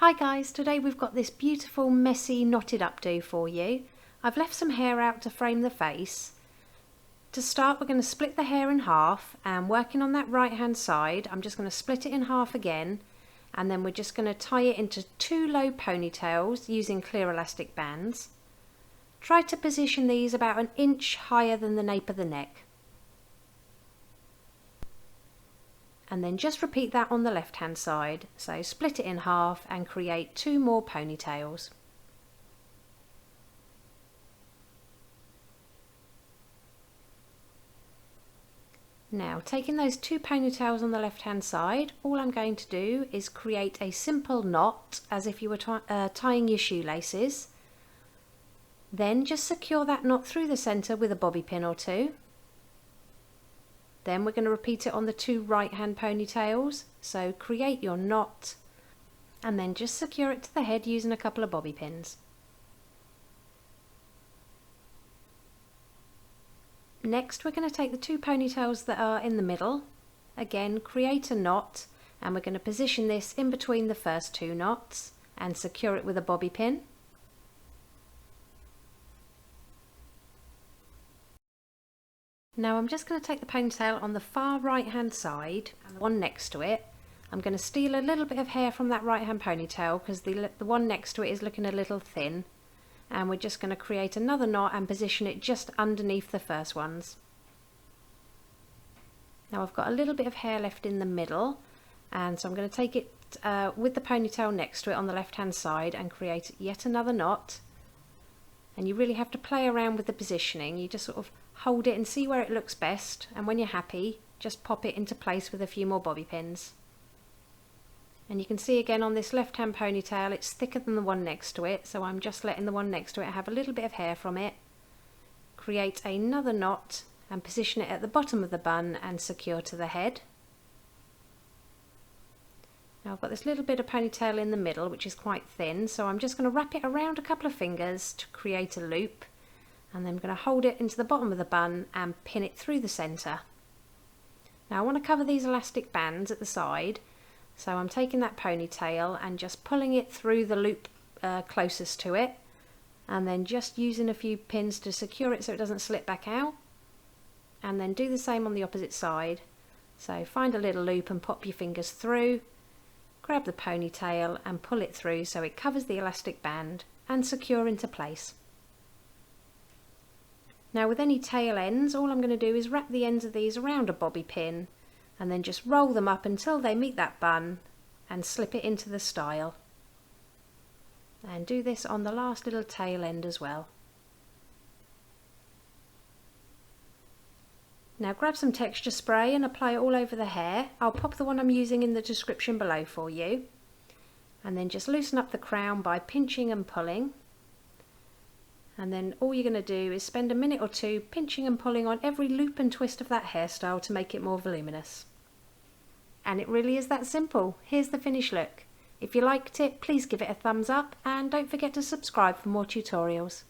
Hi guys, today we've got this beautiful messy knotted updo for you. I've left some hair out to frame the face. To start, we're going to split the hair in half, and working on that right hand side I'm just going to split it in half again, and then we're just going to tie it into two low ponytails using clear elastic bands. Try to position these about an inch higher than the nape of the neck. And then just repeat that on the left hand side, so split it in half and create two more ponytails. Now, taking those two ponytails on the left hand side, all I'm going to do is create a simple knot as if you were tying your shoelaces. Then just secure that knot through the centre with a bobby pin or two. Then we're going to repeat it on the two right hand ponytails, so create your knot and then just secure it to the head using a couple of bobby pins. Next we're going to take the two ponytails that are in the middle, again create a knot, and we're going to position this in between the first two knots and secure it with a bobby pin. Now I'm just going to take the ponytail on the far right hand side and the one next to it. I'm going to steal a little bit of hair from that right hand ponytail because the one next to it is looking a little thin, and we're just going to create another knot and position it just underneath the first ones. Now I've got a little bit of hair left in the middle, and so I'm going to take it with the ponytail next to it on the left hand side and create yet another knot. And you really have to play around with the positioning. You just sort of hold it and see where it looks best, and when you're happy just pop it into place with a few more bobby pins. And you can see again on this left hand ponytail it's thicker than the one next to it, so I'm just letting the one next to it have a little bit of hair from it. Create another knot and position it at the bottom of the bun and secure to the head. Now I've got this little bit of ponytail in the middle which is quite thin, so I'm just going to wrap it around a couple of fingers to create a loop, and then I'm going to hold it into the bottom of the bun and pin it through the centre. Now I want to cover these elastic bands at the side, so I'm taking that ponytail and just pulling it through the loop closest to it, and then just using a few pins to secure it so it doesn't slip back out, and then do the same on the opposite side. So find a little loop and pop your fingers through, grab the ponytail and pull it through so it covers the elastic band and secure into place. Now with any tail ends, all I'm going to do is wrap the ends of these around a bobby pin and then just roll them up until they meet that bun and slip it into the style. And do this on the last little tail end as well. Now grab some texture spray and apply it all over the hair. I'll pop the one I'm using in the description below for you. And then just loosen up the crown by pinching and pulling. And then all you're going to do is spend a minute or two pinching and pulling on every loop and twist of that hairstyle to make it more voluminous. And it really is that simple. Here's the finished look. If you liked it, please give it a thumbs up and don't forget to subscribe for more tutorials.